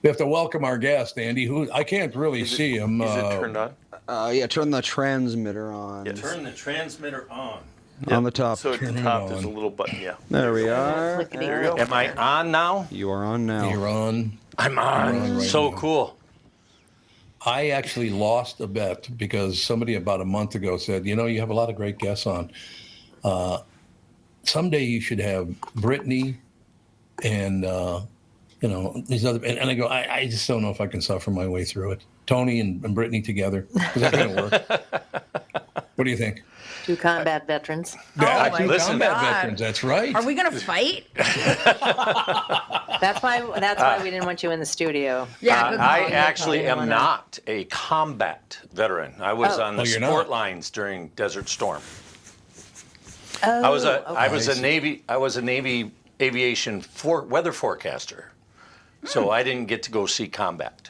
We have to welcome our guest, Andy, who I can't really see him. Is it turned on? Yeah, turn the transmitter on. Yeah, Turn the transmitter on. On the top. So at the Turn it top, there's a on. little button. Yeah. There we are. There you go. Am I on now? You are on now. You're on. I'm on. You're on right So now. cool. I actually lost a bet because somebody about a month ago said, you have a lot of great guests on. Someday you should have Brittany and, these other, and I go, I just don't know if I can suffer my way through it. Tony and Brittany together. Is that going to work? What do you think? Two combat veterans. Yeah, my two listen. combat God. veterans. That's right. Are we gonna fight? That's why we didn't want you in the studio. Yeah, good I call. actually am Wanna- not a combat veteran. I was on the Oh, you're sport not? lines during Desert Storm. Oh, I was a okay. Navy aviation weather forecaster. So I didn't get to go see combat.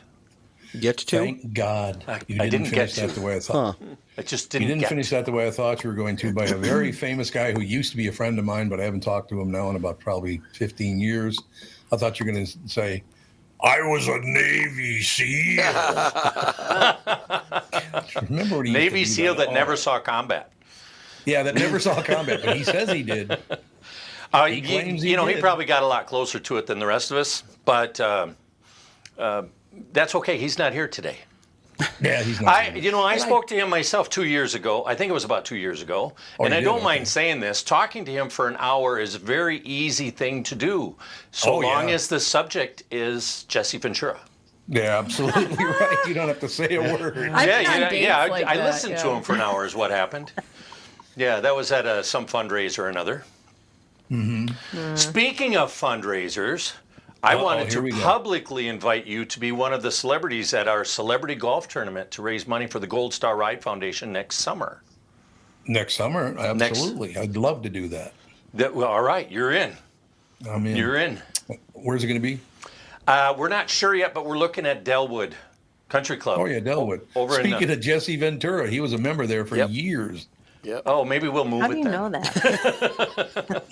Get to? Thank God you I didn't didn't finish get that to. the way I thought. I just You didn't, didn't get finish that the way I thought you were going to by a very famous guy who used to be a friend of mine, but I haven't talked to him now in about probably 15 years. I thought you were going to say, I was a Navy SEAL. Remember what he used to Navy do SEAL that all never right. saw combat. Yeah, that never saw combat, but he says he did. He claims he He did. probably got a lot closer to it than the rest of us, but that's okay. He's not here today. Yeah, he's not. I spoke to him myself 2 years ago. I think it was about 2 years ago. Oh, And you I did? don't Okay. mind saying this. Talking to him for an hour is a very easy thing to do, so Oh, yeah. long as the subject is Jesse Ventura. Yeah, absolutely right. You don't have to say a word. I've been on dates like I that, listened to yeah. him for an hour is what happened. Yeah, that was at some fundraiser or another. Mm-hmm. Speaking of fundraisers, I wanted here to we go. publicly invite you to be one of the celebrities at our celebrity golf tournament to raise money for the Gold Star Ride Foundation next summer. Next summer, absolutely. I'd love to do that. All right, you're in. I'm in. You're in. Where's it going to be? We're not sure yet, but we're looking at Delwood Country Club. Oh, yeah, Delwood. Over in Speaking of Jesse Ventura, he was a member there for Yep. years Oh, maybe we'll move How it do you then. know that?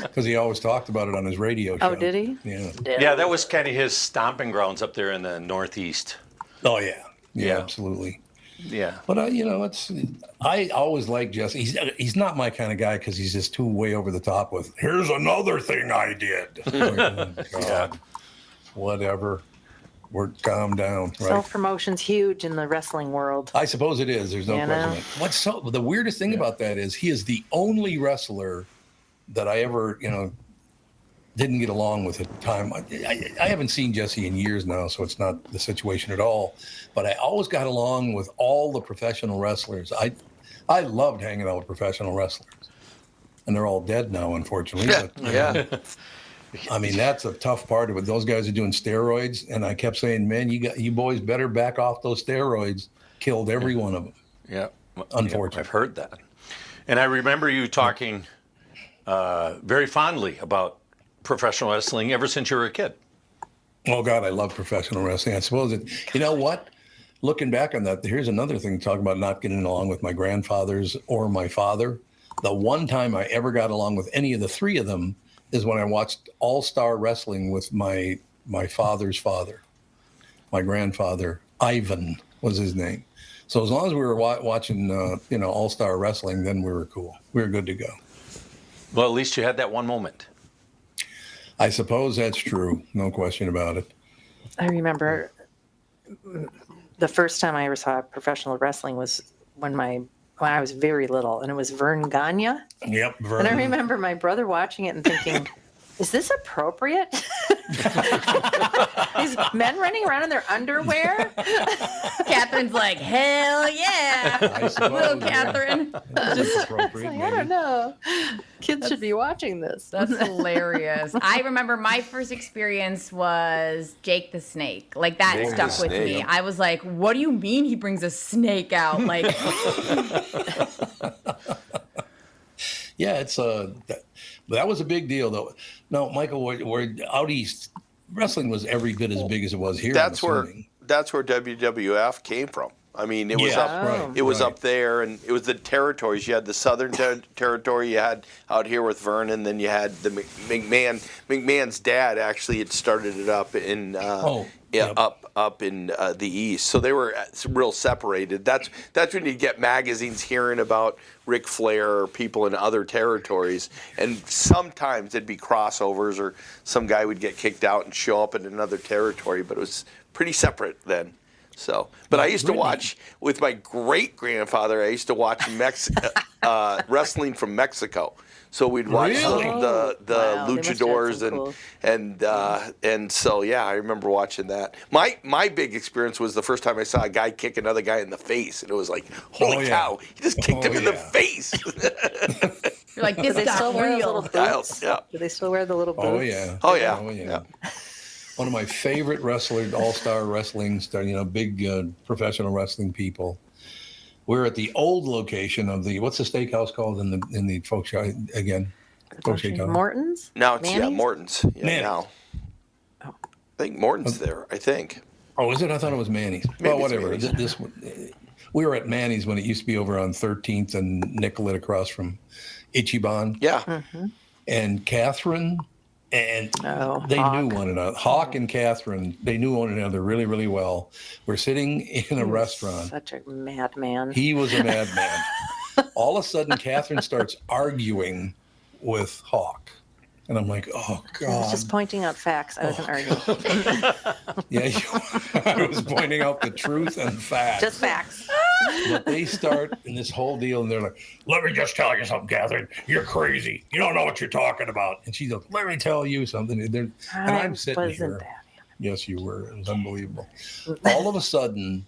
because he always talked about it on his radio show. Oh, did he? Yeah. Yeah, that was kind of his stomping grounds up there in the Northeast. Oh, yeah. Yeah, Yeah. absolutely. Yeah. But I always like Jesse. He's not my kind of guy because he's just too way over the top with. Here's another thing I did. Like, oh, God. Whatever. We're calm down, right? Self-promotion's huge in the wrestling world. I suppose it is. There's no You question. know? What's the weirdest thing about that is he is the only wrestler that I ever didn't get along with at the time. I haven't seen Jesse in years now, so it's not the situation at all. But I always got along with all the professional wrestlers. I loved hanging out with professional wrestlers, and they're all dead now, unfortunately. But, Yeah. I mean, that's a tough part of it. Those guys are doing steroids, and I kept saying, "Man, you boys better back off those steroids." Killed every one of them. Yeah. Unfortunately. I've heard that. And I remember you talking very fondly about professional wrestling ever since you were a kid. Oh God, I love professional wrestling. I suppose you know what? Looking back on that, here's another thing talking about not getting along with my grandfathers or my father. The one time I ever got along with any of the three of them is when I watched All-Star Wrestling with my father's father. My grandfather, Ivan, was his name. So as long as we were watching, All-Star Wrestling, then we were cool. We were good to go. Well, at least you had that one moment. I suppose that's true. No question about it. I remember the first time I ever saw professional wrestling was when I was very little, and it was Vern Gagne. Yep. And I remember my brother watching it and thinking, is this appropriate? These men running around in their underwear? Catherine's like, hell yeah. I suppose, Little yeah. Catherine. That's appropriate, Like, I maybe. don't know. Kids should be watching this. That's hilarious. I remember my first experience was Jake the Snake. Like that Jake stuck the with me. Snake. I was like, what do you mean he brings a snake out? Like, Yeah, it's that was a big deal though. No, Michael, we're out east. Wrestling was every bit as big as it was here. That's I'm where assuming. WWF came from. I mean, it was Yeah, up. right, It was right. up there, and it was the territories. You had the southern territory. You had out here with Vernon. Then you had the McMahon. McMahon's dad actually had started it up in yep. up in the east. So they were real separated. That's when you get magazines hearing about Ric Flair or people in other territories, and sometimes there'd be crossovers, or some guy would get kicked out and show up in another territory. But it was pretty separate then. So, but I used to watch with my great grandfather. I used to watch wrestling from Mexico. So we'd watch Really? the Wow, they must have had luchadors some cool- and so yeah, I remember watching that. My big experience was the first time I saw a guy kick another guy in the face, and it was like, holy Oh, yeah. cow, he just kicked Oh, him in the yeah. face. You're like, this Do they still got wear those real. little boots? Yeah. Do they still wear the little boots? Oh yeah. Oh yeah, Oh yeah. One of my favorite wrestlers, all-star wrestling star, big professional wrestling people. We're at the old location of the what's the steakhouse called in the folk show again? Folk Steakhouse. Morton's? Now it's Manny's? Morton's. Yeah, Manny's. now. I think Morton's there. I think. Oh, is it? I thought it was Manny's. Maybe Well, it's whatever. Manny's. We were at Manny's when it used to be over on 13th and Nicollet across from Ichiban. Yeah. And Catherine and they Hawk. knew one another. Hawk and Catherine, they knew one another really, really well. We're sitting in a restaurant. Such a madman. He was a madman. All of a sudden, Catherine starts arguing with Hawk. And I'm like, oh, I was God. just pointing out facts. I wasn't arguing. Yeah, I was pointing out the truth and facts. Just facts. But they start in this whole deal, and they're like, let me just tell you something, Catherine. You're crazy. You don't know what you're talking about. And she's like, let me tell you something. And I'm sitting wasn't here. that. Yes, you were. It was unbelievable. All of a sudden,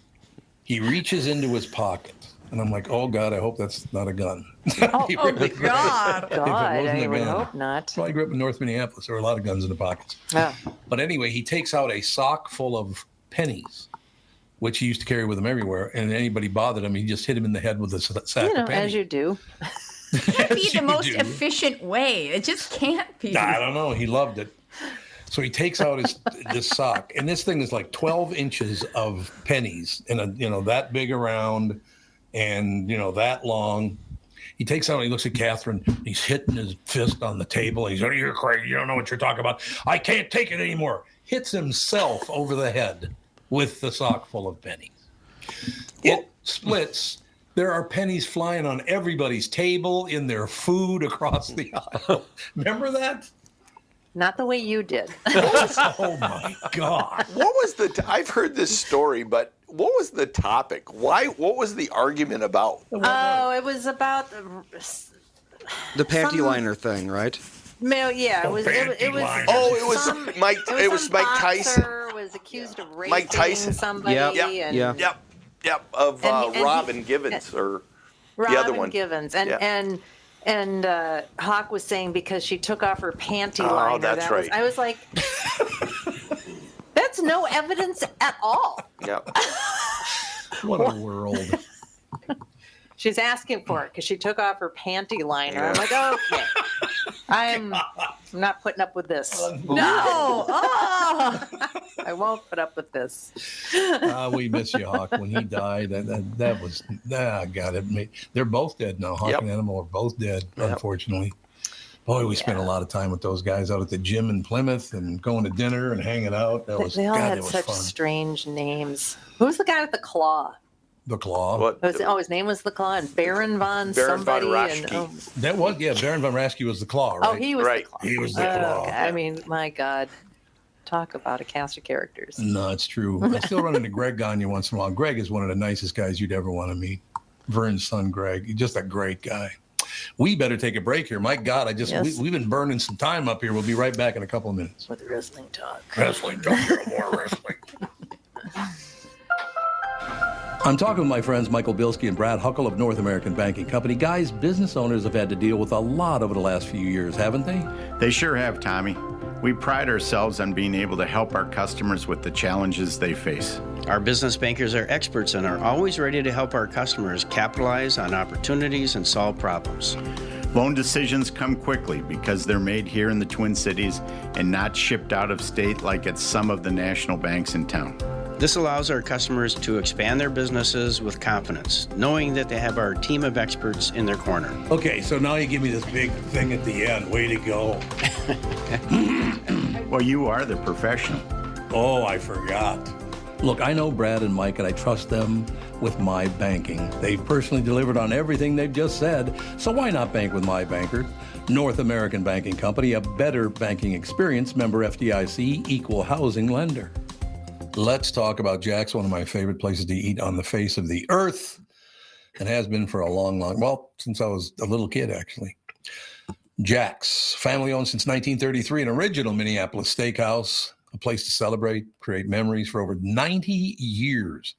he reaches into his pocket. And I'm like, oh, God, I hope that's not a gun. He Oh, really- God. God, wasn't I a would gun. hope not. Well, I grew up in North Minneapolis. There were a lot of guns in the pockets. Oh. But anyway, he takes out a sock full of pennies, which he used to carry with him everywhere. And anybody bothered him, he just hit him in the head with a sack of pennies. As you do. Can't be Yes, the you most do. efficient way. It just can't be. I don't know. He loved it. So he takes out this sock, and this thing is like 12 inches of pennies in a that big around, and that long. He takes out and he looks at Catherine. He's hitting his fist on the table. He's like, you're crazy. You don't know what you're talking about. I can't take it anymore. Hits himself over the head with the sock full of pennies. It splits. There are pennies flying on everybody's table, in their food, across the aisle. Remember that? Not the way you did. Oh my God. What was I've heard this story, but what was the topic? What was the argument about? Oh, it was about The panty Some- liner thing, right? yeah, it was panty liner. Oh, it was some- Mike. It was some Mike Tyson. boxer was accused of raping Mike Tyson. somebody. Yep. And Yeah. Yep. Of And he- Robin Givens or Robin the other one. Givens. Yeah. And Hawk was saying because she took off her panty Oh, liner. that's right. I was like, that's no evidence at all. Yep. What a world. She's asking for it because she took off her panty liner. I'm like, okay, I'm not putting up with this. No. Oh. I won't put up with this. We miss you, Hawk. When he died, that was, God, they're both dead now. Hawk Yep. and Animal are both dead, unfortunately. Boy, we spent a lot of time with those guys out at the gym in Plymouth and going to dinner and hanging out. That was, They all God, had that was such fun. strange names. Who was the guy with the claw? The Claw. What? His name was the claw, and Baron von Baron von somebody. Raschke. That was, Baron von Raschke was the Claw, right? Oh, he was Right. the claw. He was the Claw. Okay. I mean, my God. Talk about a cast of characters. No, it's true. I still run into Greg Gagne once in a while. Greg is one of the nicest guys you'd ever want to meet. Vern's son, Greg. He's just a great guy. We better take a break here. My God, Yes. we've been burning some time up here. We'll be right back in a couple of minutes. With wrestling talk. Wrestling, don't hear more wrestling. I'm talking with my friends Michael Bilski and Brad Huckle of North American Banking Company. Guys, business owners have had to deal with a lot over the last few years, haven't they? They sure have, Tommy. We pride ourselves on being able to help our customers with the challenges they face. Our business bankers are experts and are always ready to help our customers capitalize on opportunities and solve problems. Loan decisions come quickly because they're made here in the Twin Cities and not shipped out of state like at some of the national banks in town. This allows our customers to expand their businesses with confidence, knowing that they have our team of experts in their corner. Okay, so now you give me this big thing at the end. Way to go. Well, you are the professional. Oh, I forgot. Look, I know Brad and Mike, and I trust them with my banking. They've personally delivered on everything they've just said, so why not bank with my banker? North American Banking Company, a better banking experience, member FDIC, equal housing lender. Let's talk about Jack's, one of my favorite places to eat on the face of the earth, and has been for a well, since I was a little kid, actually. Jack's, family owned since 1933, an original Minneapolis steakhouse, a place to celebrate, create memories for over 90 years.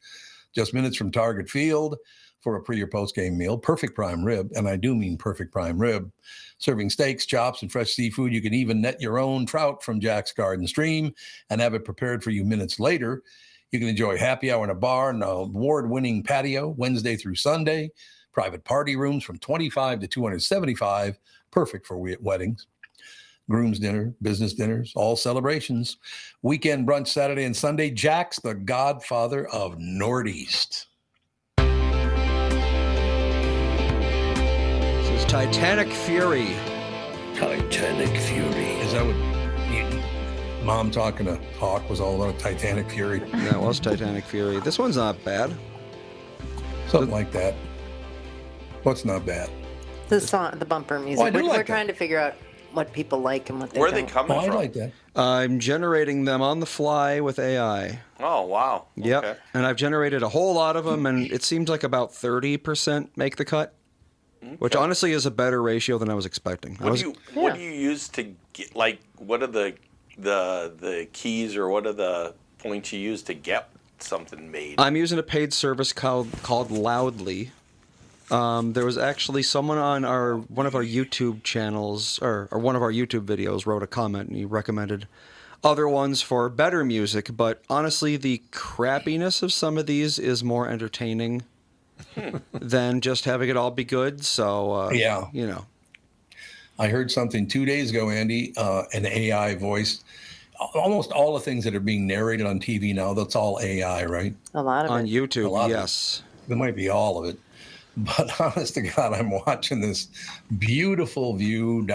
Just minutes from Target Field for a pre or post game meal. Perfect prime rib, and I do mean perfect prime rib. Serving steaks, chops, and fresh seafood. You can even net your own trout from Jack's Garden Stream and have it prepared for you minutes later. You can enjoy happy hour in a bar and an award-winning patio Wednesday through Sunday. Private party rooms from $25 to $275, perfect for weddings. Groom's dinner, business dinners, all celebrations. Weekend brunch Saturday and Sunday. Jack's, the godfather of Northeast. This is Titanic Fury. Titanic Fury. Is that what Mom talking to Hawk was all about? Titanic Fury? Yeah, it was Titanic Fury. This one's not bad. Something like that. What's not bad? The song, the bumper music. I do we're like we're that. trying to figure out what people like and what they Where are don't. they coming Oh, I from? like that. I'm generating them on the fly with AI. Oh, wow. Yep. Okay. And I've generated a whole lot of them, and it seems like about 30% make the cut, which honestly is a better ratio than I was expecting. What do you use to get, like, what are the keys or what are the points you use to get something made? I'm using a paid service called Loudly. There was actually someone on one of our YouTube channels, or one of our YouTube videos, wrote a comment, and he recommended other ones for better music. But honestly, the crappiness of some of these is more entertaining than just having it all be good. So, Yeah. you know. I heard something 2 days ago, Andy, an AI voice. Almost all the things that are being narrated on TV now, that's all AI, right? A lot of On it. A YouTube, lot of it. yes. It might be all of it. But honest to God, I'm watching this beautiful view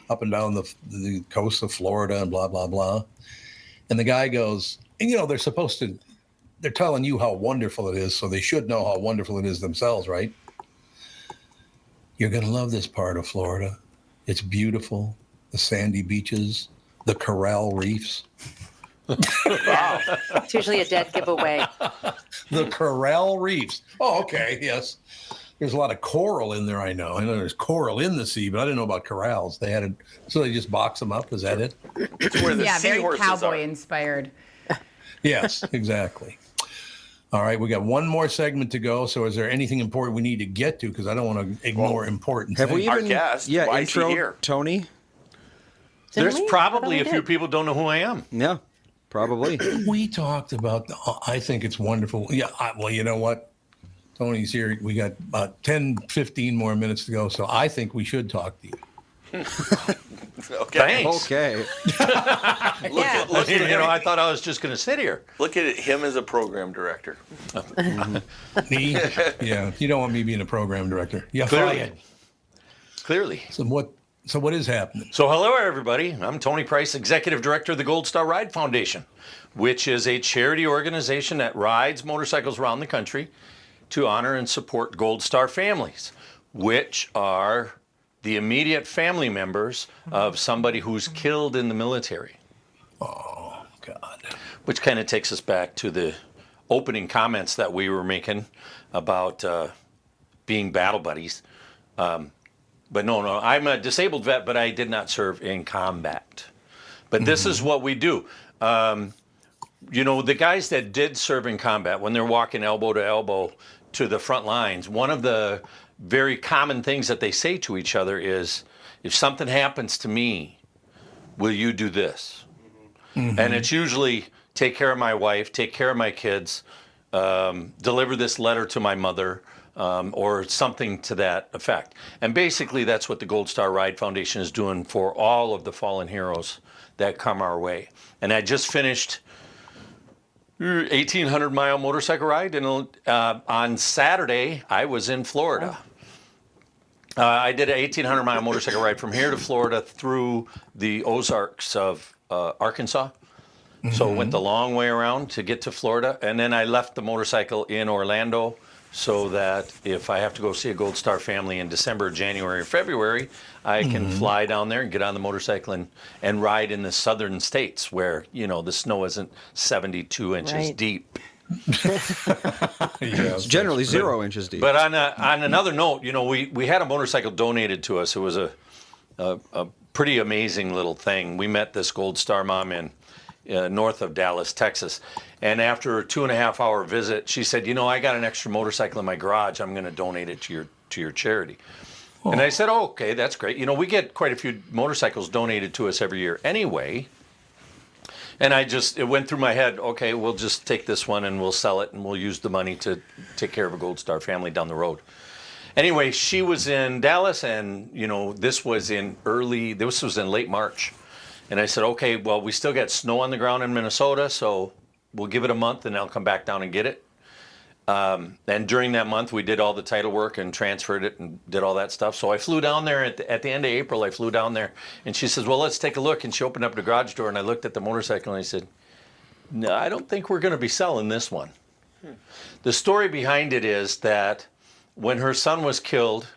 up and down the coast of Florida and blah, blah, blah. And the guy goes, and they're telling you how wonderful it is, so they should know how wonderful it is themselves, right? You're going to love this part of Florida. It's beautiful. The sandy beaches, the coral reefs. It's usually a dead giveaway. The coral reefs. Oh, okay. Yes. There's a lot of coral in there, I know. I know there's coral in the sea, but I didn't know about corals. They had it, so they just box them up. Is that it? It's where the Yeah, very seahorses cowboy are. inspired. Yes, exactly. All right, we got one more segment to go. So is there anything important we need to get to? Because I don't want to ignore important Have we things. even, Our guest, yeah, why is he intro here? Tony? Didn't There's we? probably I a thought we few did. people don't know who I am. Yeah, probably. We talked about, I think it's wonderful. Yeah, well, you know what? Tony's here. We got about 10, 15 more minutes to go. So I think we should talk to you. Okay. Thanks. Okay. Look at You know, him. I thought I was just going to sit here. Look at him as a program director. Me? Yeah, you don't want me being a program director. Yeah, Clearly. Clearly. So what is happening? So hello, everybody. I'm Tony Price, Executive Director of the Gold Star Ride Foundation, which is a charity organization that rides motorcycles around the country to honor and support Gold Star families, which are the immediate family members of somebody who's killed in the military. Oh, God. Which kind of takes us back to the opening comments that we were making about being battle buddies. But no, I'm a disabled vet, but I did not serve in combat. But this is what we do. You know, the guys that did serve in combat, when they're walking elbow to elbow to the front lines, one of the very common things that they say to each other is, if something happens to me, will you do this? And it's usually, take care of my wife, take care of my kids, deliver this letter to my mother, or something to that effect. And basically, that's what the Gold Star Ride Foundation is doing for all of the fallen heroes that come our way. And I just finished 1,800 mile motorcycle ride, and on Saturday I was in Florida. I did an 1,800 mile motorcycle ride from here to Florida through the Ozarks of Arkansas. So went the long way around to get to Florida, and then I left the motorcycle in Orlando so that if I have to go see a Gold Star family in December, January, or February, I can fly down there and get on the motorcycle and ride in the southern states where, the snow isn't 72 inches Right. deep. It's generally 0 inches deep. But on another note, we had a motorcycle donated to us. It was a pretty amazing little thing. We met this Gold Star mom in north of Dallas, Texas. And after a 2.5 hour visit, she said, I got an extra motorcycle in my garage. I'm going to donate it to your charity. And I said, okay, that's great. We get quite a few motorcycles donated to us every year anyway. And it went through my head, okay, we'll just take this one and we'll sell it and we'll use the money to take care of a Gold Star family down the road. Anyway, she was in Dallas and, this was in late March. And I said, okay, well, we still got snow on the ground in Minnesota, so we'll give it a month and I'll come back down and get it. And during that month, we did all the title work and transferred it and did all that stuff. So I flew down there at the end of April. I flew down there, and she says, well, let's take a look. And she opened up the garage door, and I looked at the motorcycle, and I said, no, I don't think we're going to be selling this one. The story behind it is that when her son was killed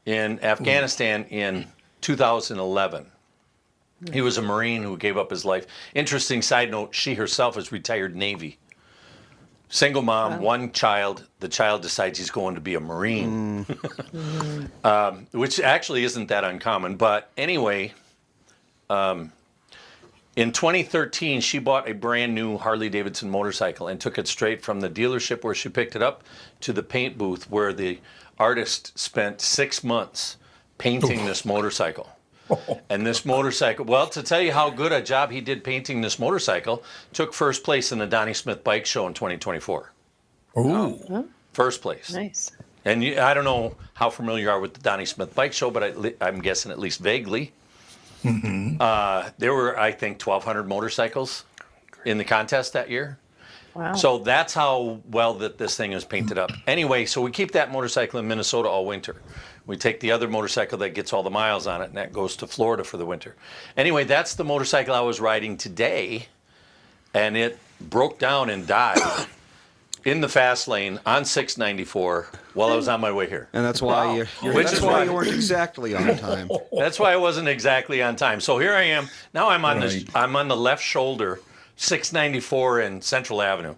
in Afghanistan in 2011, he was a Marine who gave up his life. Interesting side note, she herself is retired Navy. Single mom, one child. The child decides he's going to be a Marine, which actually isn't that uncommon. But anyway, in 2013, she bought a brand new Harley-Davidson motorcycle and took it straight from the dealership where she picked it up to the paint booth where the artist spent 6 months painting this motorcycle. And this motorcycle, well, to tell you how good a job he did painting this motorcycle, took first place in the Donnie Smith Bike Show in 2024. Ooh. First place. Nice. And I don't know how familiar you are with the Donnie Smith Bike Show, but I'm guessing at least vaguely. There were, I think, 1,200 motorcycles in the contest that year. Wow. So that's how well that this thing is painted up. Anyway, so we keep that motorcycle in Minnesota all winter. We take the other motorcycle that gets all the miles on it, and that goes to Florida for the winter. Anyway, that's the motorcycle I was riding today, and it broke down and died in the fast lane on 694 while I was on my way here. And that's why Which is why you weren't exactly on time. That's why I wasn't exactly on time. So here I am. Now I'm on this. I'm on the left shoulder, 694 in Central Avenue.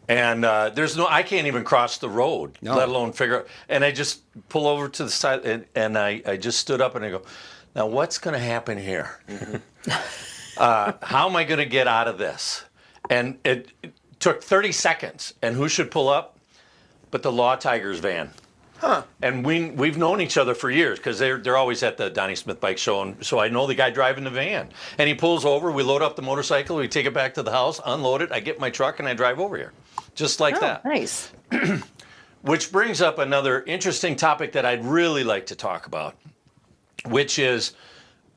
And I can't even cross the road, let alone figure out. And I just pull over to the side, and I just stood up and I go, now what's going to happen here? How am I going to get out of this? And it took 30 seconds. And who should pull up? But the Law Tigers van. And we've known each other for years because they're always at the Donnie Smith Bike Show, and so I know the guy driving the van. And he pulls over, we load up the motorcycle, we take it back to the house, unload it, I get my truck, and I drive over here. Just like that. Nice. Which brings up another interesting topic that I'd really like to talk about, which is,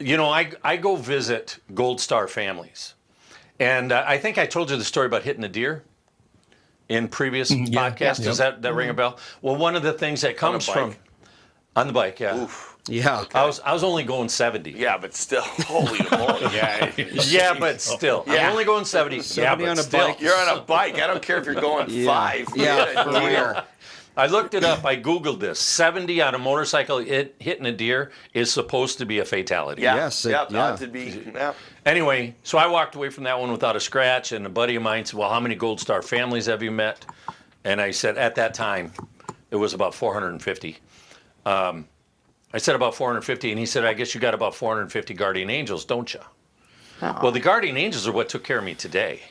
I go visit Gold Star families. And I think I told you the story about hitting a deer in previous podcasts. Yeah. Does that ring a bell? Well, one of the things that comes from on the bike, yeah. Oof. Yeah. Okay. I was only going 70. Yeah, but still, holy moly. Yeah, but still. Yeah. I'm only going 70. 70 yeah, but on a still. bike. You're on a bike. I don't care if you're going 5. Yeah, for real. I looked it up. I Googled this. 70 on a motorcycle hitting a deer is supposed to be a fatality. Yeah. Yes, Yeah. yeah. Odds would be. Yeah. Anyway, so I walked away from that one without a scratch, and a buddy of mine said, well, how many Gold Star families have you met? And I said, at that time, it was about 450. I said about 450, and he said, I guess you got about 450 guardian angels, don't you? Oh. Well, the guardian angels are what took care of me today.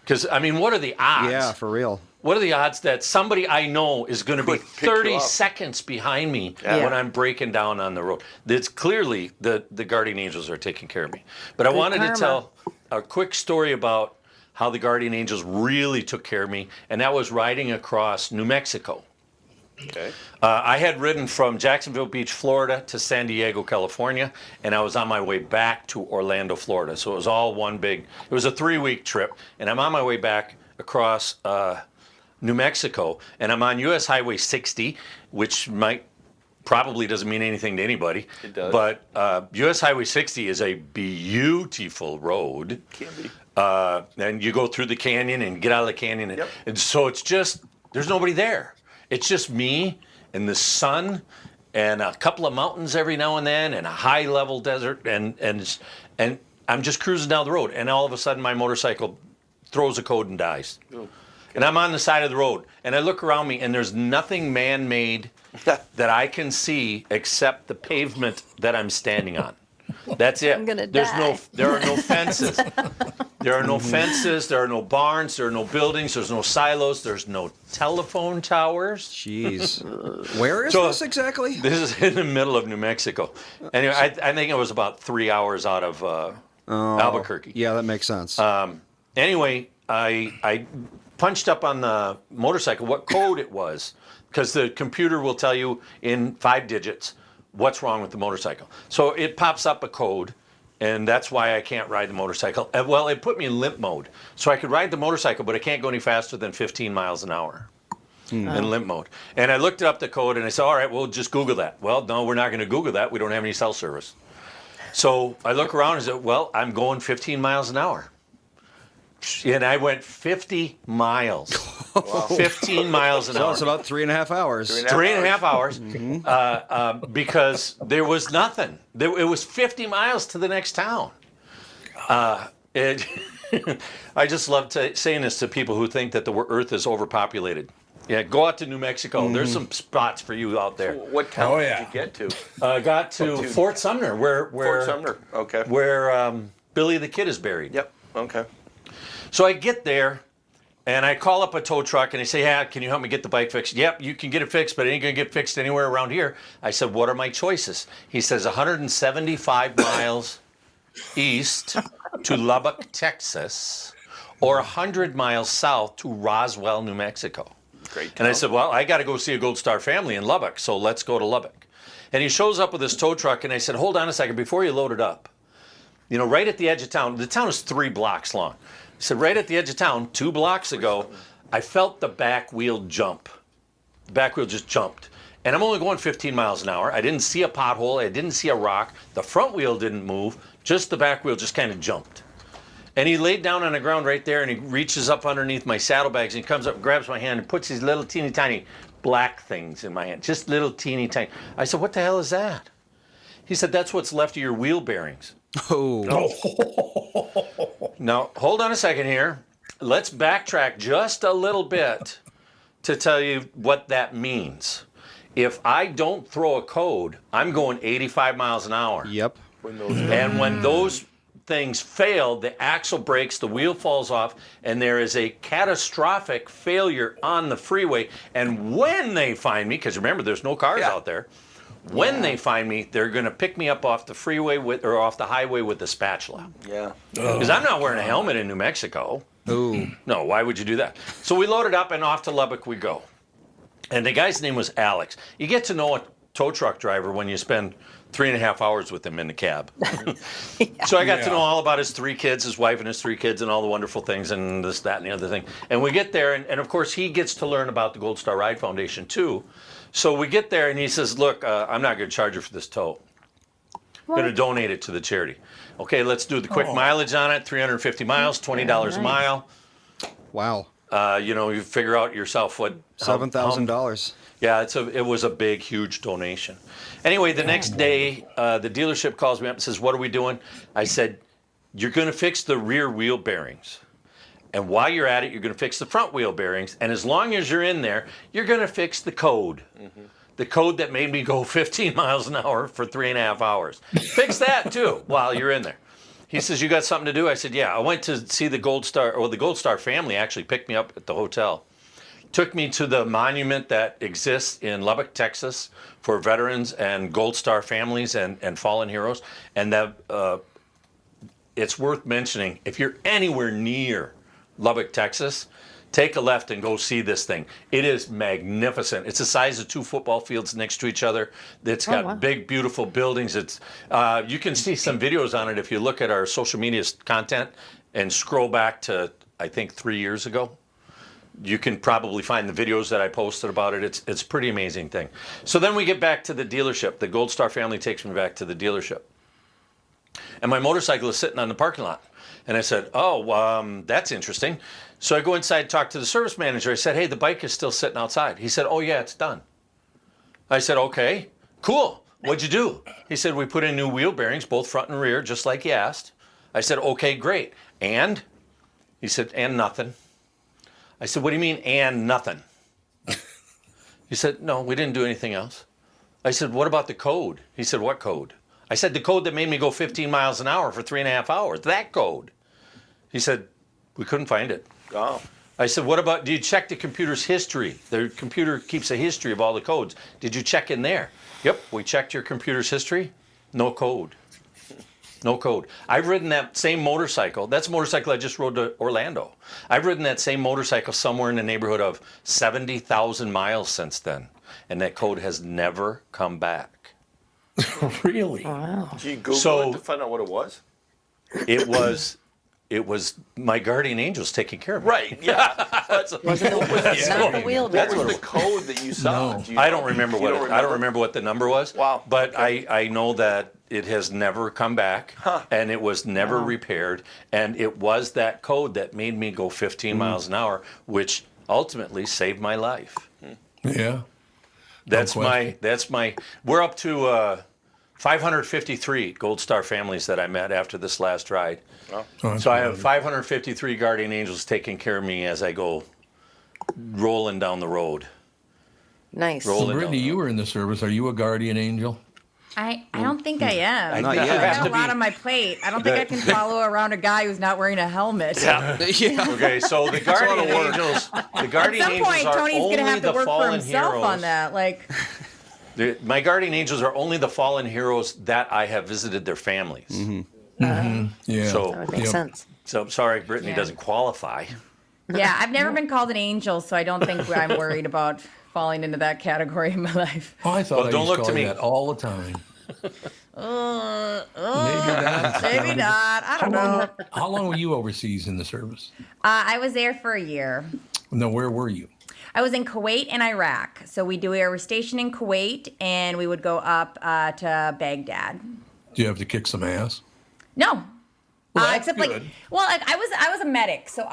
Because, what are the odds? Yeah, for real. What are the odds that somebody I know is going to be Pick you 30 up. seconds behind me Yeah. when I'm breaking down on the road? It's clearly the guardian angels are taking care of me. But I wanted karma. to tell a quick story about how the guardian angels really took care of me, and that was riding across New Mexico. Okay. I had ridden from Jacksonville Beach, Florida to San Diego, California, and I was on my way back to Orlando, Florida. So it was all one big, it was a 3-week trip, and I'm on my way back across New Mexico, and I'm on US Highway 60, which probably doesn't mean anything to anybody. It does. But US Highway 60 is a beautiful road. Can be. And you go through the canyon and get out of the canyon. Yep. And so it's just, there's nobody there. It's just me and the sun and a couple of mountains every now and then and a high level desert. And I'm just cruising down the road. And all of a sudden my motorcycle throws a code and dies. Oh. And I'm on the side of the road. And I look around me and there's nothing man-made that I can see except the pavement that I'm standing on. That's it. I'm gonna There are no fences. There are no fences. There are no barns. There are no buildings. There's no silos. There's no telephone towers. Jeez. Where is So- this exactly? This is in the middle of New Mexico. Anyway, I think it was about 3 hours out of Albuquerque. Yeah, that makes sense. Anyway, I punched up on the motorcycle what code it was, because the computer will tell you in 5 digits what's wrong with the motorcycle. So it pops up a code, and that's why I can't ride the motorcycle. Well, it put me in limp mode. So I could ride the motorcycle, but I can't go any faster than 15 miles an hour in limp mode. And I looked up the code, and I said, all right, we'll just Google that. Well, no, we're not going to Google that. We don't have any cell service. So I look around and said, well, I'm going 15 miles an hour. And I went 50 miles. 15 miles an so hour. it's about 3.5 hours. 3.5 hours because there was nothing. It was 50 miles to the next town. I just love saying this to people who think that the Earth is overpopulated. Yeah, go out to New Mexico. There's some spots for you out there. What town did you get to? Got to Fort Sumner, where Fort Sumner. Okay. where Billy the Kid is buried. Yep. Okay. So I get there, and I call up a tow truck, and they say, yeah, can you help me get the bike fixed? Yep, you can get it fixed, but it ain't going to get fixed anywhere around here. I said, what are my choices? He says 175 miles east to Lubbock, Texas, or 100 miles south to Roswell, New Mexico. Great. And I said, well, I got to go see a Gold Star family in Lubbock, so let's go to Lubbock. And he shows up with his tow truck, and I said, hold on a second, before you load it up, right at the edge of town, the town is 3 blocks long. He said, right at the edge of town, 2 blocks ago, I felt the back wheel jump. The back wheel just jumped. And I'm only going 15 miles an hour. I didn't see a pothole. I didn't see a rock. The front wheel didn't move. Just the back wheel just kind of jumped. And he laid down on the ground right there, and he reaches up underneath my saddlebags, and he comes up and grabs my hand and puts these little teeny tiny black things in my hand. Just little teeny tiny. I said, what the hell is that? He said, that's what's left of your wheel bearings. Oh. Now, hold on a second here. Let's backtrack just a little bit to tell you what that means. If I don't throw a code, I'm going 85 miles an hour. Yep. And when those things fail, the axle breaks, the wheel falls off, and there is a catastrophic failure on the freeway. And when they find me, because remember, there's no cars out there, when they find me, they're going to pick me up off the freeway or off the highway with a spatula. Yeah. Because I'm not wearing a helmet in New Mexico. Ooh. No, why would you do that? So we loaded up and off to Lubbock we go. And the guy's name was Alex. You get to know a tow truck driver when you spend 3.5 hours with him in the cab. So I got to know all about his 3 kids, his wife and his 3 kids, and all the wonderful things and this, that, and the other thing. And we get there, and of course he gets to learn about the Gold Star Ride Foundation too. So we get there, and he says, look, I'm not going to charge you for this tow. I'm going to donate it to the charity. Okay, let's do the quick mileage on it, 350 miles, $20 a mile. Wow. You figure out yourself what... $7,000. Yeah, it was a big, huge donation. Anyway, the next day, the dealership calls me up and says, what are we doing? I said, you're going to fix the rear wheel bearings. And while you're at it, you're going to fix the front wheel bearings. And as long as you're in there, you're going to fix the code. Mm-hmm. The code that made me go 15 miles an hour for 3.5 hours. Fix that, too, while you're in there. He says, you got something to do? I said, yeah. I went to see the Gold Star, the Gold Star family actually picked me up at the hotel. Took me to the monument that exists in Lubbock, Texas for veterans and Gold Star families and fallen heroes. And that it's worth mentioning, if you're anywhere near Lubbock, Texas, take a left and go see this thing. It is magnificent. It's the size of 2 football fields next to each other. It's got big, beautiful buildings. It's you can see some videos on it if you look at our social media content and scroll back to, I think, 3 years ago. You can probably find the videos that I posted about it. It's a pretty amazing thing. So then we get back to the dealership. The Gold Star family takes me back to the dealership. And my motorcycle is sitting on the parking lot. And I said, that's interesting. So I go inside, talk to the service manager. I said, hey, the bike is still sitting outside. He said, oh, yeah, it's done. I said, okay, cool. What'd you do? He said, we put in new wheel bearings, both front and rear, just like you asked. I said, okay, great. And? He said, and nothing. I said, what do you mean, and nothing? He said, no, we didn't do anything else. I said, what about the code? He said, what code? I said, the code that made me go 15 miles an hour for 3.5 hours, that code. He said, we couldn't find it. Oh. I said, what about, do you check the computer's history? The computer keeps a history of all the codes. Did you check in there? Yep, we checked your computer's history. No code. No code. I've ridden that same motorcycle. That's a motorcycle I just rode to Orlando. I've ridden that same motorcycle somewhere in the neighborhood of 70,000 miles since then. And that code has never come back. Really? Did you Google it to find out what it was? It was my guardian angels taking care of me. Right, yeah. Not the wheel What was bearings. the code that you saw? No. Do you I know? don't remember You what don't I don't remember what the number was. Wow. But I know that it has never come back, and it was never repaired, and it was that code that made me go 15 miles an hour, which ultimately saved my life. Yeah. That's question. my. We're up to 553 Gold Star families that I met after this last ride. Oh, that's So I have good. 553 guardian angels taking care of me as I go rolling down the road. Nice. Roll it. Brittany, you were in the service. Are you a guardian angel? I don't think I am. Not think yet. you I have got to a lot be- on my plate. I don't think I can follow around a guy who's not wearing a helmet. Yeah. Okay, so the guardian angels, At guardian some angels point, are Tony's only gonna have to the work for fallen himself heroes. on that. Like, My guardian angels are only the fallen heroes that I have visited their families. Yeah. So, That would make Yep. sense. so I'm sorry, Brittany Yeah. doesn't qualify. yeah, I've never been called an angel, so I don't think I'm worried about falling into that category in my life. Oh, I thought Well, I don't used look to to call you me. that all the time. Maybe not. I don't know. How long were you overseas in the service? I was there for a year. No, where were you? I was in Kuwait and Iraq. So we were stationed in Kuwait, and we would go up to Baghdad. Do you have to kick some ass? No. Well, that's except good. I was a medic, so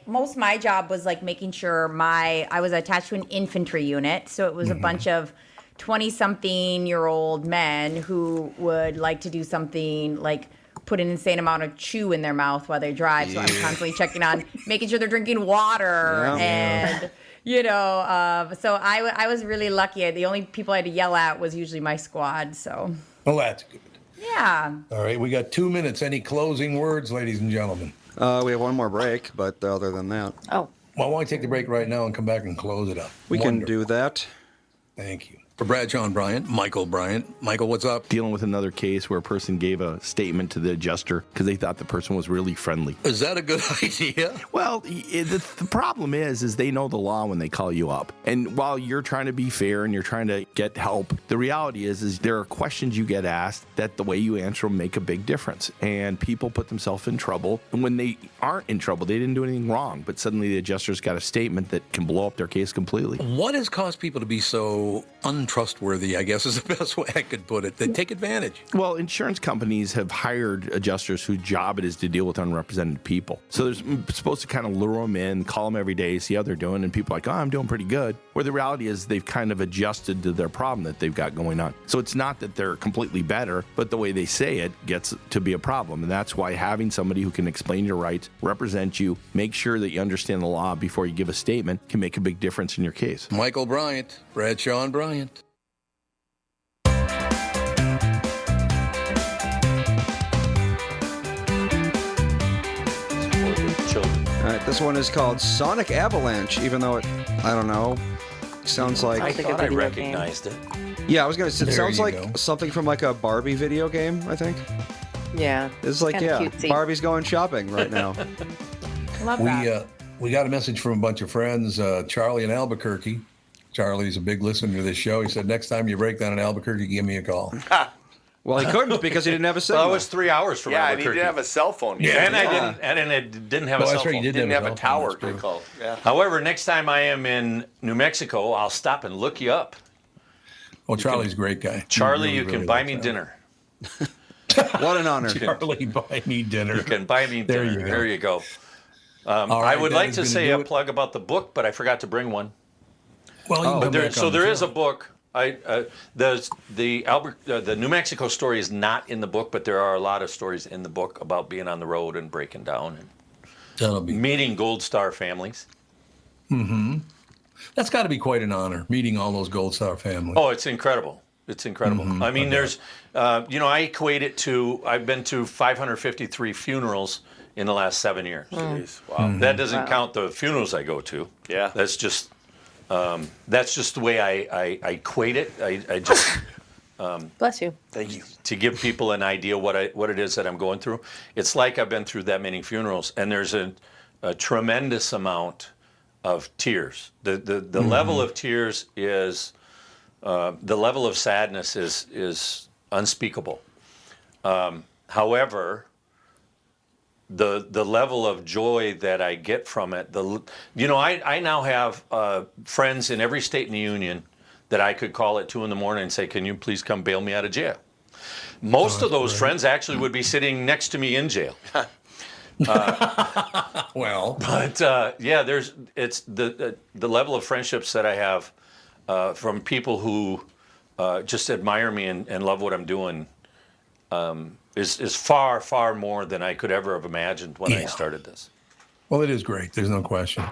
most of my job was like making sure I was attached to an infantry unit, so it was a bunch of 20-something-year-old men who would like to do something like put an insane amount of chew in their mouth while they drive. So I'm constantly checking on, making sure they're drinking water and. So I was really lucky. The only people I had to yell at was usually my squad. So Well, that's good. yeah. All right, we got 2 minutes. Any closing words, ladies and gentlemen? We have one more break, but other than that, Oh, Well, why don't we take the break right now and come back and close it up? we can do that. Thank you. For Bradshaw and Bryant, Michael Bryant. Michael, what's up? Dealing with another case where a person gave a statement to the adjuster because they thought the person was really friendly. Is that a good idea? Well, the problem is they know the law when they call you up. And while you're trying to be fair and you're trying to get help, the reality is there are questions you get asked that the way you answer them make a big difference. And people put themselves in trouble. And when they aren't in trouble, they didn't do anything wrong. But suddenly the adjuster's got a statement that can blow up their case completely. What has caused people to be so untrustworthy, I guess is the best way I could put it? They take advantage. Well, insurance companies have hired adjusters whose job it is to deal with unrepresented people. So they're supposed to kind of lure them in, call them every day, see how they're doing, and people are like, oh, I'm doing pretty good. Where the reality is they've kind of adjusted to their problem that they've got going on. So it's not that they're completely better, but the way they say it gets to be a problem. And that's why having somebody who can explain your rights, represent you, make sure that you understand the law before you give a statement can make a big difference in your case. Michael Bryant, Bradshaw and Bryant. Children. All right, this one is called Sonic Avalanche, even though it, I don't know, sounds like. Sounds like a Thought I video recognized it. Yeah, I was gonna say, it There sounds you like go. something from like a Barbie video game, I think. yeah. It's like, kinda yeah, cutesy. Barbie's going shopping right now. Love We that. we got a message from a bunch of friends. Charlie in Albuquerque. Charlie's a big listener to this show. He said, next time you break down in Albuquerque, give me a call. Well, he couldn't because he didn't have a signal. Well, it was 3 hours from Yeah, and Albuquerque. he didn't have a cell phone. Yeah. And I didn't have a Oh, cell that's right, phone. you Didn't have a cell phone, tower that's to true. call. Yeah. However, next time I am in New Mexico, I'll stop and look you up. Well, Charlie's a great guy. Charlie, He you really, can buy really me likes dinner. What an honor. that. Charlie, buy me dinner. You can buy me There dinner. you go. There you go. All I right, would that like is to gonna say do a it. plug about the book, but I forgot to bring one. Well, you can come back So on the there is show. a book. The New Mexico story is not in the book, but there are a lot of stories in the book about being on the road and breaking down and That'll be. meeting Gold Star families. That's got to be quite an honor, meeting all those Gold Star families. Oh, it's incredible. It's incredible. I mean, there's, I equate it to, I've been to 553 funerals in the last 7 years. Jeez, wow. That doesn't count the funerals I go to. Yeah. That's just the way I equate it. I just Bless you. Thank you. to give people an idea what it is that I'm going through. It's like I've been through that many funerals, and there's a tremendous amount of tears. The level of tears is the level of sadness is unspeakable. However, the level of joy that I get from it, I now have friends in every state in the union that I could call at 2 a.m. and say, "Can you please come bail me out of jail?" Most of those friends actually would be sitting next to me in jail. Well, But it's the level of friendships that I have from people who just admire me and love what I'm doing is far, far more than I could ever have imagined when I Yeah. started this. well, it is great. There's no question.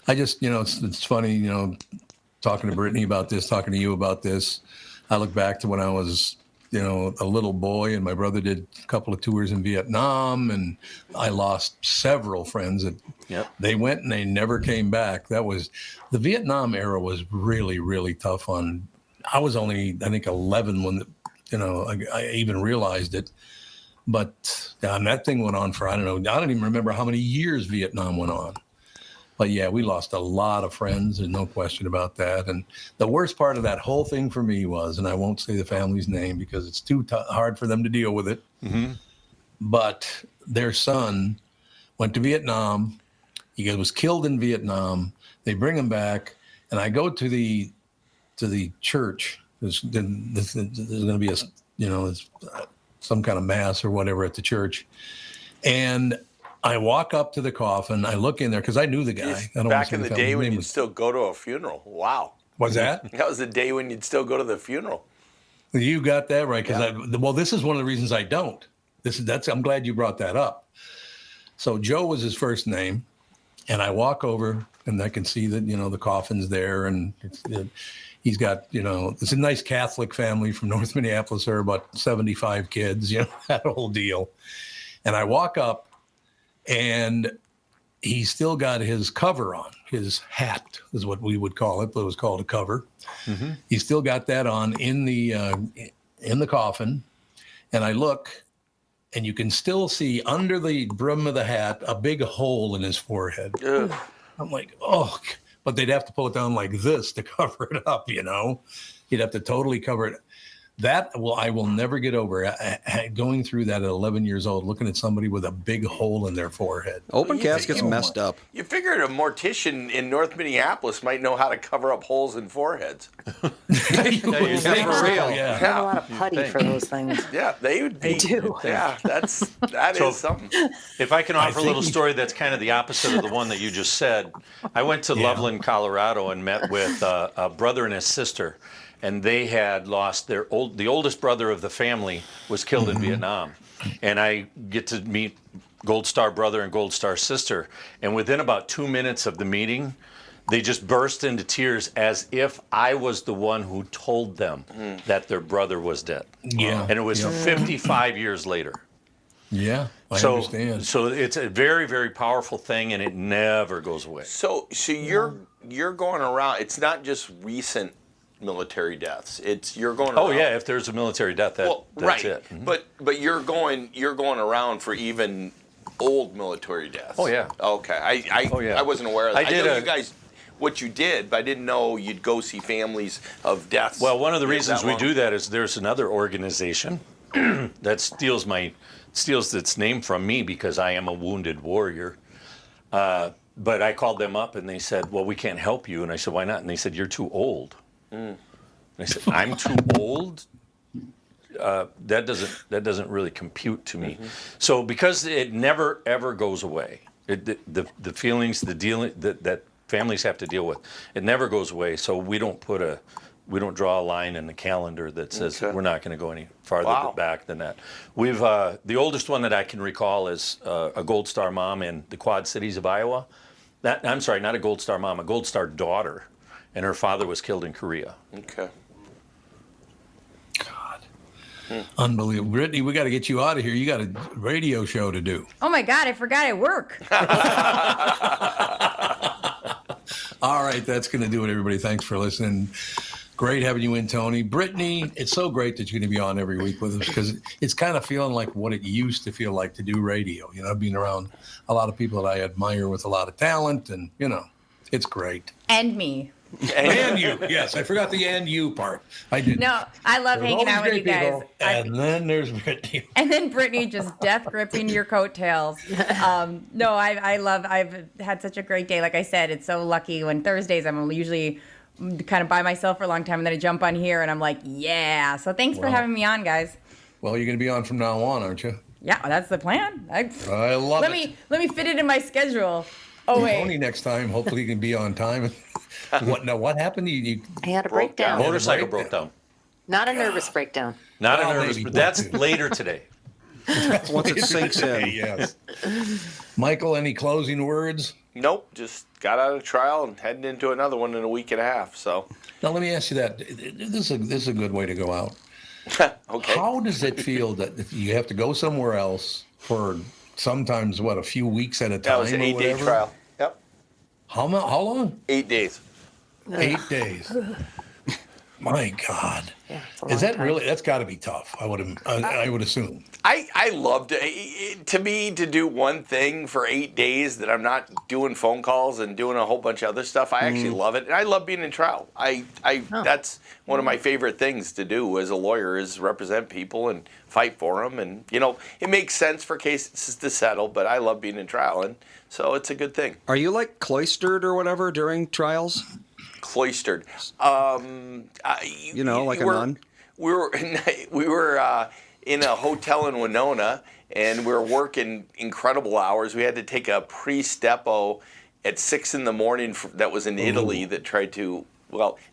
I just, it's funny, talking to Brittany about this, talking to you about this. I look back to when I was, a little boy, and my brother did a couple of tours in Vietnam, and I lost several friends that Yep. they went and they never came back. That was the Vietnam era was really, really tough on. I was only, I think, 11 when, I even realized it. But that thing went on for, I don't even remember how many years Vietnam went on. But yeah, we lost a lot of friends, and no question about that. And the worst part of that whole thing for me was, and I won't say the family's name because it's too hard for them to deal with it, but their son went to Vietnam. He was killed in Vietnam. They bring him back, and I go to the church. There's going to be some kind of mass or whatever at the church, and I walk up to the coffin. I look in there because I knew the guy. I don't Back wanna in say the family's day when name you'd was- still go to a funeral. Wow. was that? That was the day when you'd still go to the funeral. You got that right. Because this is one of the reasons I don't. I'm glad you brought that up. So Joe was his first name, and I walk over and I can see that the coffin's there, and he's got it's a nice Catholic family from North Minneapolis. There are about 75 kids, that whole deal. And I walk up, and he's still got his cover on. His hat is what we would call it, but it was called a cover. Mm-hmm. He's still got that on in the coffin. And I look, and you can still see under the brim of the hat a big hole in his forehead. Ugh. I'm like, oh, but they'd have to pull it down like this to cover it up, He'd have to totally cover it. I will never get over going through that at 11 years old, looking at somebody with a big hole in their forehead. Open caskets messed up. You figured a mortician in North Minneapolis might know how to cover up holes in foreheads. For real. Yeah. I have a lot of putty for those things. Yeah, they would be. They do. Yeah, that So- is something. If I can offer a little think- story that's kind of the opposite of the one that you just said, I went to Loveland, Colorado, and met with a brother and his sister, and they had lost the oldest brother of the family was killed in Vietnam, and I get to meet Gold Star brother and Gold Star sister, and within about 2 minutes of the meeting, they just burst into tears as if I was the one who told them that their brother was dead. Yeah. And it was 55 years later. Yeah, I So understand. So it's a very, very powerful thing, and it never goes away. So you're going around. It's not just recent military deaths. You're going around. Oh yeah, if there's a military death, that's right. it. Mhm. But you're going around for even old military deaths. Oh, yeah. Okay. Oh, yeah. I wasn't aware of that. I did know a- you guys what you did, but I didn't know you'd go see families of deaths. Well, one of the live reasons that we long. do that is there's another organization that steals its name from me because I am a wounded warrior. But I called them up and they said, "Well, we can't help you." And I said, "Why not?" And they said, "You're too old." And I said, "I'm too old." That doesn't really compute to me. So because it never ever goes away, the feelings, the dealing that families have to deal with, it never goes away. So we don't draw a line in the calendar that says we're not going to go any farther back than that. We've the oldest one that I can recall is a Gold Star mom in the Quad Cities of Iowa. I'm sorry, not a Gold Star mom, a Gold Star daughter, and her father was killed in Korea. Okay. Unbelievable. Brittany, we got to get you out of here. You got a radio show to do. Oh my God, I forgot I work. All right, that's going to do it, everybody. Thanks for listening. Great having you in, Tony. Brittany, it's so great that you're going to be on every week with us because it's kind of feeling like what it used to feel like to do radio. You know, being around a lot of people that I admire with a lot of talent, and, you know, it's great. And me. And you. Yes, I forgot the and you part. I did. No, I love There's hanging always out with great you guys. people, and then there's Brittany. And then Brittany just death gripping your coattails. No, I've had such a great day. Like I said, it's so lucky when Thursdays I'm usually kind of by myself for a long time, and then I jump on here and I'm like, yeah. So thanks for having me on, guys. Well, you're going to be on from now on, aren't you? Yeah, that's the plan. I love let it. Let me fit it in my schedule. Oh wait. Tony next time. Hopefully, you can be on time. What happened? You I had a breakdown. Motorcycle broke down. Not a nervous breakdown. Not Well, a nervous, maybe but that's one, later today. Once it sinks in. Yes. Michael, any closing words? Nope. Just got out of trial and heading into another one in a week and a half. So. Now, let me ask you that. This is a good way to go out. Okay. How does it feel that if you have to go somewhere else for sometimes, a few weeks at a time? That was an or 8-day whatever? trial. Yep. How long? 8 days. 8 days. My God. Yeah, it's a Is long that time. really? That's got to be tough. I would assume. I loved it. To me, to do one thing for 8 days that I'm not doing phone calls and doing a whole bunch of other stuff, I actually love it. And I love being in trial. That's one of my favorite things to do as a lawyer is represent people and fight for them. And, you know, it makes sense for cases to settle, but I love being in trial. And so it's a good thing. Are you like cloistered or whatever during trials? Cloistered. You know, like a nun? We were in a hotel in Winona, and we were working incredible hours. We had to take a pre-stepo at 6 a.m. that was in Italy that tried to,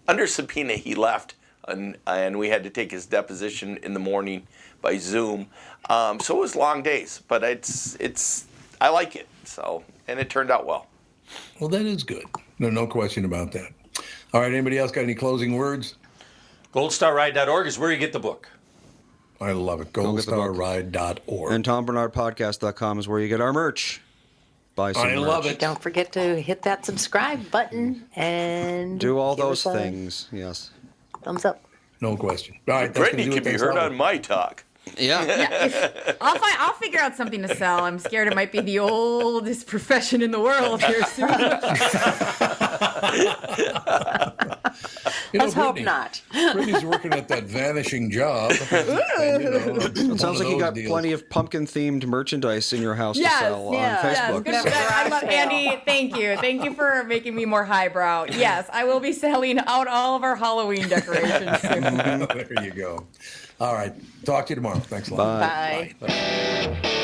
under subpoena he left, and we had to take his deposition in the morning by Zoom. So it was long days, but I like it. So, and it turned out well. Well, that is good. No question about that. All right. Anybody else got any closing words? GoldStarRide.org is where you get the book. I love it. Go get the book. GoldStarRide.org. And TomBernardPodcast.com is where you get our merch. Buy some I merch. love it. Don't forget to hit that subscribe button and Do all give those us a things. Yes. Thumbs up. No question. All right. That's Brittany gonna do can it. be Thanks heard a lot. on my talk. Yeah. I'll figure out something to sell. I'm scared it might be the oldest profession in the world here soon. You know, Let's hope Brittany- not. Brittany's working at that vanishing job. And, It sounds like you got plenty of pumpkin-themed merchandise in your house to sell on Facebook. Yes, good. I love Andy. Thank you for making me more highbrow. Yes, I will be selling out all of our Halloween decorations soon. There you go. All right. Talk to you tomorrow. Thanks a lot. Bye. Bye.